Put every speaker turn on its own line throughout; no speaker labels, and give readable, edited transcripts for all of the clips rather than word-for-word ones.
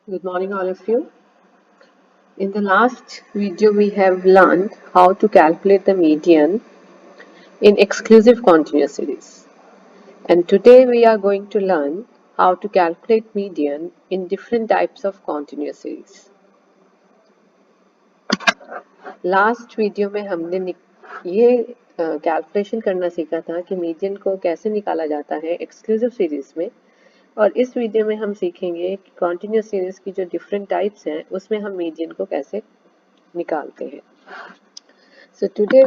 Good morning, all of you. In the last video, we have learned how to calculate the median in exclusive continuous series. And today, we are going to learn how to calculate median in different types of continuous series. Last video में हमने ये calculation करना सीखा था कि median को कैसे निकाला जाता है एक्सक्लूसिव सीरीज में, और इस वीडियो में हम सीखेंगे कि कॉन्टिन्यूस सीरीज की जो डिफरेंट टाइप्स हैं उसमें हम मीडियन को कैसे निकालते हैं. So today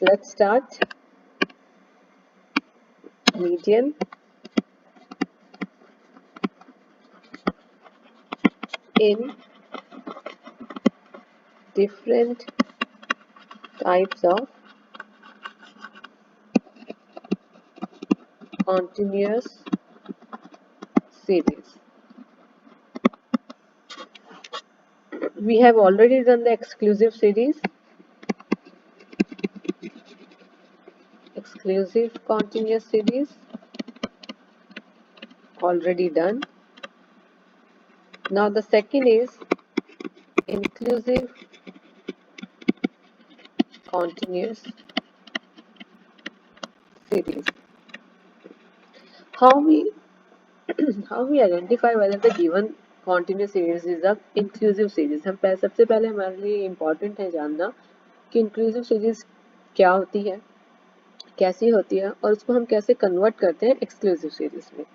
let's start median in different types of continuous series. We have already done the exclusive continuous series already done. Now the second is inclusive continuous series. How we identify whether the given continuous series is a inclusive series. हम सबसे पहले हमारे लिए important है जानना कि inclusive series क्या होती है, कैसी होती है, और उसको हम कैसे कन्वर्ट करते हैं एक्सक्लूसिव सीरीज में.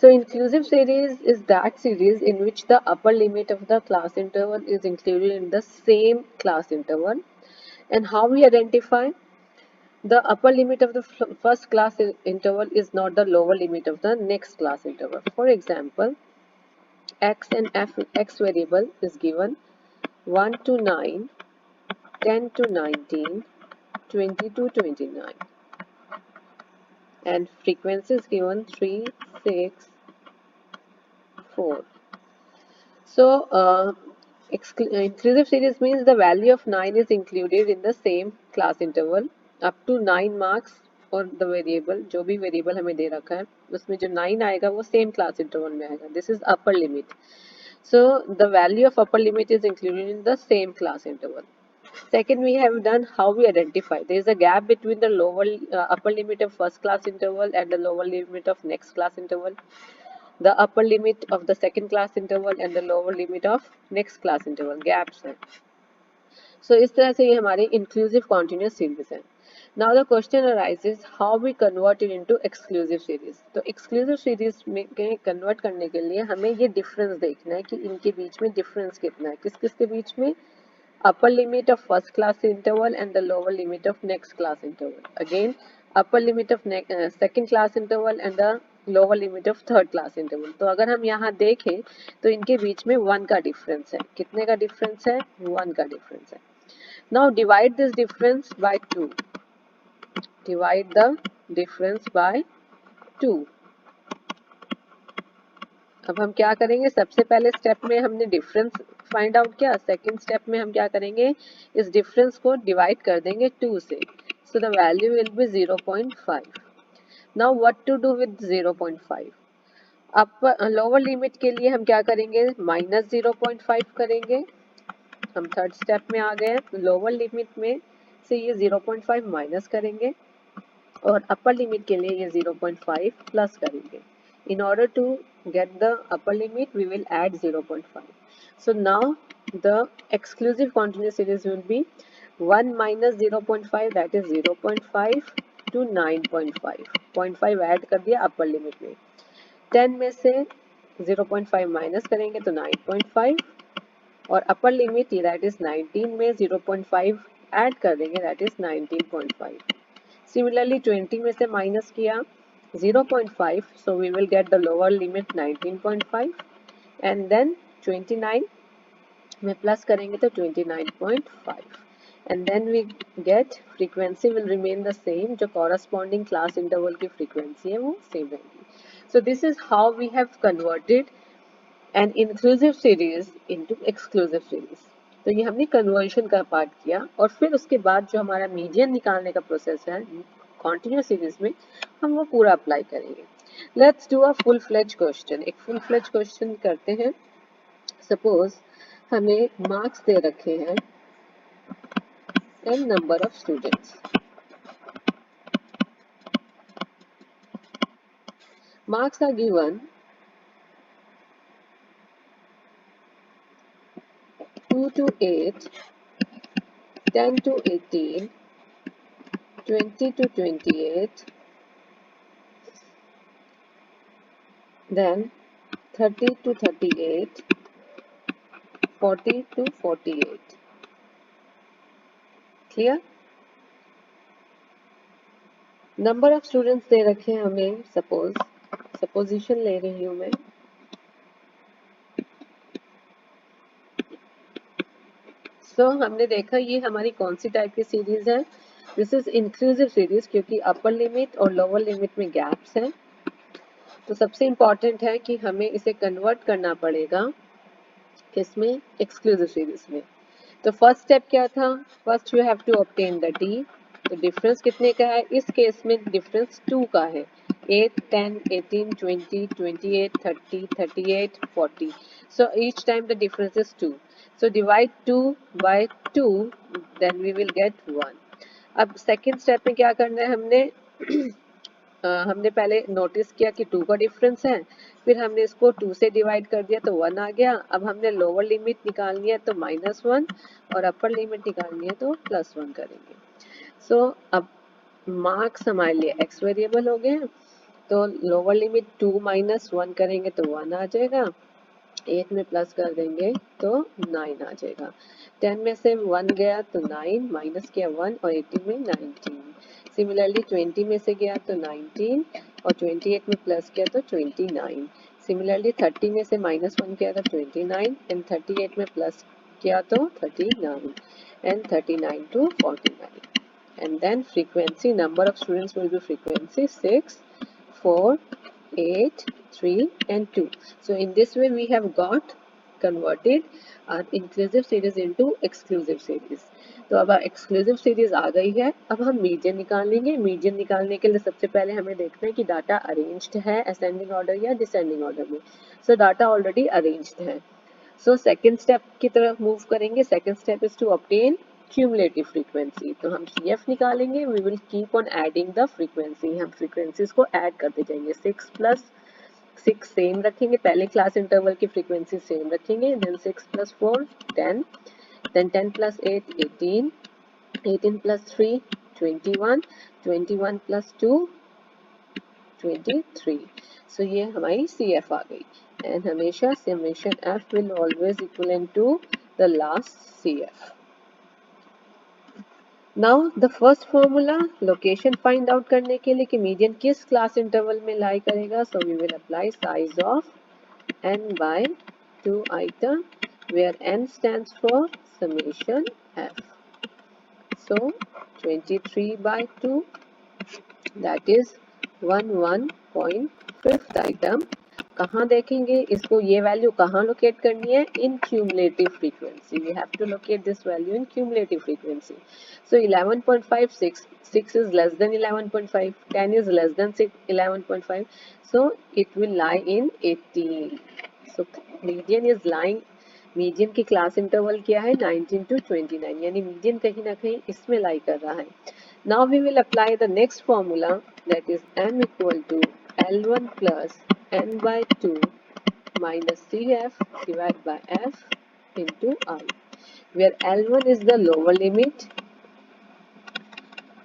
So inclusive series is that series in which the upper limit of the class interval is included in the same class interval. And how we identify? The upper limit of the first class interval is not the lower limit of the next class interval. For example, x and x variable is given 1 to 9, 10 to 19, 20 to 29. And frequency is given 3, 6, 4. So, inclusive series means the value of 9 is included in the same class interval up to 9 marks, और the variable जो भी variable हमें दे रखा है उसमें जो 9 आएगा वो same class interval में आएगा. This is upper limit. So the value of upper limit is included in the same class interval. Second, we have done how we identify. There is a gap between the upper limit of first class interval and the lower limit of next class interval, the upper limit of the second class interval and the lower limit of next class interval. Gaps हैं. So इस तरह से ये हमारी inclusive continuous series है. Now the question arises how we convert it into exclusive series. तो exclusive series में convert करने के लिए हमें ये difference देखना है कि इनके बीच में difference कितना है, किस किस के बीच में, upper limit of first class interval and the lower limit of next class interval. Again, upper limit of second class interval and the lower limit of third class interval. तो अगर हम यहाँ देखें तो इनके बीच में 1 का difference है. कितने का difference है? 1 का difference है. Now divide this difference by 2. Divide the difference by 2. अब हम क्या करेंगे? सबसे पहले स्टेप में हमने डिफरेंस फाइंड आउट किया. सेकंड स्टेप में हम क्या करेंगे? इस डिफरेंस को डिवाइड कर देंगे 2 से. So the value will be 0.5. Now what to do with 0.5? Upper lower limit के लिए हम क्या करेंगे? माइनस 0.5 करेंगे. हम थर्ड स्टेप में आ गए हैं. लोअर लिमिट में से ये 0.5 माइनस करेंगे और अपर लिमिट के लिए ये 0.5 प्लस करेंगे. In order to get the upper limit, we will add 0.5. So now the exclusive continuous series will be 1 minus 0.5, that is 0.5 to 9.5. 0.5 add कर दिया upper limit में. 10 में से 0.5 माइनस करेंगे तो 9.5, और upper limit that is 19 में 0.5 ऐड कर देंगे, that is 19.5. Similarly 20 में से माइनस किया 0.5, so we will get the lower limit 19.5, and then 29 में प्लस करेंगे तो 29.5, and then we get frequency will remain the same. जो corresponding class interval की frequency है वो same रहेगी. So this is how we have converted an inclusive series into exclusive series. तो ये हमने कन्वर्शन का पार्ट किया, और फिर उसके बाद जो हमारा मीडियन निकालने का प्रोसेस है कॉन्टिन्यूस सीरीज में, हम वो पूरा अप्लाई करेंगे. Let's do a full fledge question, एक फुल फ्लेज क्वेश्चन करते हैं। सपोज हमें मार्क्स दे रखे हैं n number of students, marks are given 2 to 8, 10 to 18, 20 to 28, then 30 to 38, 40 to 48. Clear? Number of students they रखे हैं हमें, सपोजिशन ले रही हूं मैं। हमने देखा ये हमारी कौन सी टाइप की सीरीज है, दिस इज इंक्लूसिव सीरीज, क्योंकि अपर लिमिट और लोअर लिमिट में गैप्स हैं। तो सबसे इम्पॉर्टेंट है कि हमें इसे कन्वर्ट करना पड़ेगा किसमें, एक्सक्लूसिव सीरीज में। तो फर्स्ट स्टेप क्या था, first you have to obtain the d. तो डिफरेंस कितने का है, इस केस में डिफरेंस 2 का है, 8, 10, 18, 20, 28, 30, 38, 40. So each time the difference is 2. So divide 2 by 2, then we will get 1. अब सेकेंड स्टेप में क्या करना है हमने हमने पहले नोटिस किया कि 2 का डिफरेंस है, फिर हमने इसको 2 से डिवाइड कर दिया तो 1 आ गया। अब हमने लोअर लिमिट निकालनी है तो -1 और अपर लिमिट निकालनी है तो +1 करेंगे। अब मार्क्स हमारे लिए x वेरिएबल हो गए, तो लोअर लिमिट 2 - 1 करेंगे तो 1 आ जाएगा, 8 में प्लस कर देंगे तो 9 आ जाएगा। 10 में से 1 गया तो 9, माइनस किया 1 और 18 में 19। सिमिलरली 20 में से गया तो 19 और 28 में प्लस किया तो 29। सिमिलरली 30 में से -1 किया तो 29 एंड 38 में प्लस किया तो 39 and 39 to 49. And then frequency, number of students will be frequency 6, 4, 8, 3 and 2. So in this way we have got converted our inclusive series into exclusive series. तो अब एक्सक्लूसिव सीरीज आ गई है, अब हम मीडियन निकालेंगे। मीडियन निकालने के लिए सबसे पहले हमें देखना है कि डाटा अरेंज्ड है असेंडिंग ऑर्डर या डिसेंडिंग ऑर्डर में। सो डाटा ऑलरेडी अरेंज्ड है। सो सेकेंड स्टेप की तरफ मूव करेंगे। Second step is to obtain cumulative frequency. तो हम CF निकालेंगे, we will keep on adding the frequency, हम फ्रीक्वेंसीज को ऐड करते जाएंगे। 6 + 6 सेम रखेंगे, पहले क्लास इंटरवल की फ्रीक्वेंसी सेम रखेंगे, देन 6 + 4 10, देन 10 + 8 18, 18 + 3 21, 21 + 2 23. सो ये हमारी CF आ गई एंड हमेशा summation F will always equivalent to the last CF. Now the first formula, location find out करने के लिए कि मीडियन किस क्लास इंटरवल में लाई करेगा। So we will apply size of n by 2 item where n stands for summation f. So 23 by 2, that is 1.5th item। कहाँ देखेंगे इसको, ये वैल्यू कहाँ लोकेट करनी है, in cumulative frequency. We have to locate this value in cumulative frequency. So 11.56, 6 is less than 11.5, 10 is less than 11.5, so it will lie in 18. So median is lying, median की class interval क्या है 19 to 29, यानी median कहीं ना कहीं इसमें लाई कर रहा है। Now we will apply the next formula, that is m = L1 plus n by 2 minus CF divided by F into I, where L1 is the lower limit,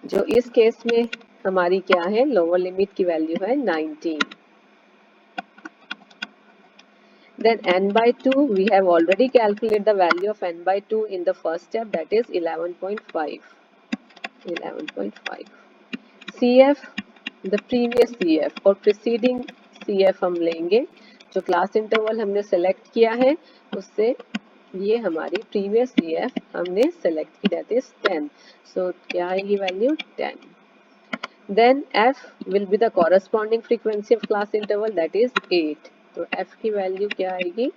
जो इस केस में हमारी क्या है, लोअर लिमिट की वैल्यू है 19। Then n by 2, we have already calculated the value of n by 2 in the first step, that is 11.5. 11.5. CF, the previous CF और preceding CF हम लेंगे, जो क्लास इंटरवल हमने सेलेक्ट किया है उससे ये हमारी प्रीवियस CF हमने सेलेक्ट की, दैट इज 10। सो क्या आएगी value 10। Then F will be the corresponding frequency of class interval, that is 8. तो F की वैल्यू क्या आएगी,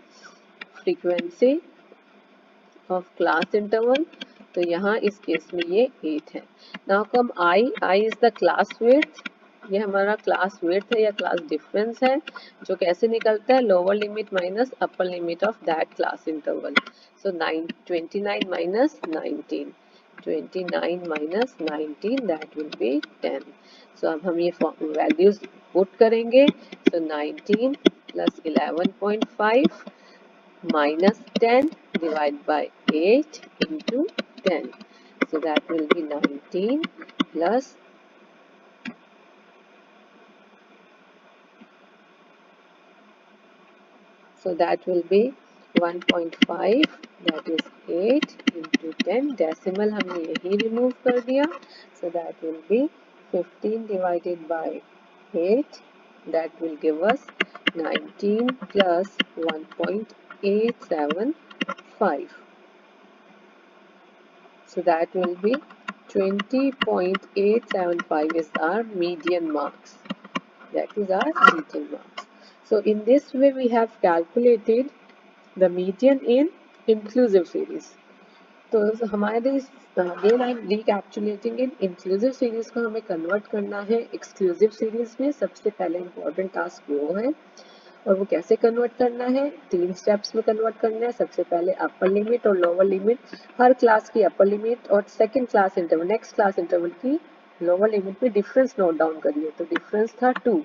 फ्रीक्वेंसी ऑफ क्लास इंटरवल, तो यहाँ इस केस में ये 8 है। Now come I is the class width, ये हमारा क्लास विड्थ है या क्लास डिफरेंस है, जो कैसे निकलता है, lower limit minus upper limit of that class interval. So 29 minus 19, 29 minus 19 that will be 10। सो अब हम ये वैल्यूज पुट करेंगे। सो 19 plus 11.5 minus 10 divided by 8 into 10. So that will be 19 plus so that will be 1.5 that is 8 into 10 decimal हमने यही remove कर दिया. So that will be 15 divided by 8 that will give us 19 plus 1.875. So that will be 20.875 is our median marks. That is our median marks. So in this way we have calculated the median in inclusive series. तो हमारे again I am recapitulating इन inclusive series को हमें convert करना है exclusive series में। सबसे पहले इम्पोर्टेंट टास्क वो है, और वो कैसे कन्वर्ट करना है, 3 स्टेप्स में कन्वर्ट करना है। सबसे पहले अपर लिमिट और लोअर लिमिट, हर क्लास की अपर लिमिट और second class interval next class interval की लोअर लिमिट में डिफरेंस नोट डाउन करिए। तो डिफरेंस था 2,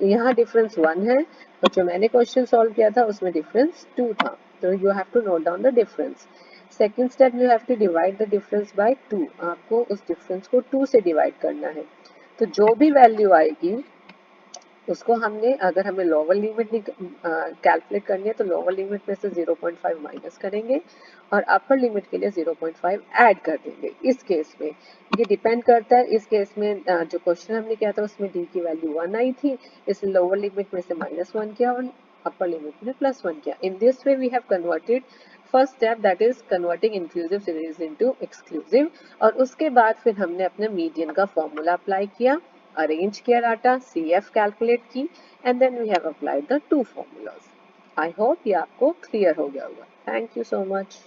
यहाँ डिफरेंस 1 है, और जो मैंने क्वेश्चन सॉल्व किया था उसमें डिफरेंस 2 था। तो you have to note down the difference. Second step, you have to divide the difference by 2, आपको उस डिफरेंस को 2 से डिवाइड करना है। तो जो भी वैल्यू आएगी उसको हमने, अगर हमें लोअर लिमिट कैलकुलेट करनी है तो लोअर लिमिट में से 0.5 माइनस करेंगे और अपर लिमिट के लिए 0.5 ऐड कर देंगे। इस केस में ये डिपेंड करता है, इस केस में जो क्वेश्चन हमने किया था उसमें डी की वैल्यू 1 आई थी, इसलिए लोअर लिमिट में से -1 किया और अपर लिमिट में +1 किया। In this way we have converted first step, that is converting inclusive series into exclusive, और उसके बाद फिर हमने अपने मीडियन का फॉर्मूला अप्लाई किया, arrange किया डाटा, CF कैलकुलेट की, and then we have applied the 2 formulas. I hope ये आपको क्लियर हो गया होगा। Thank you so much.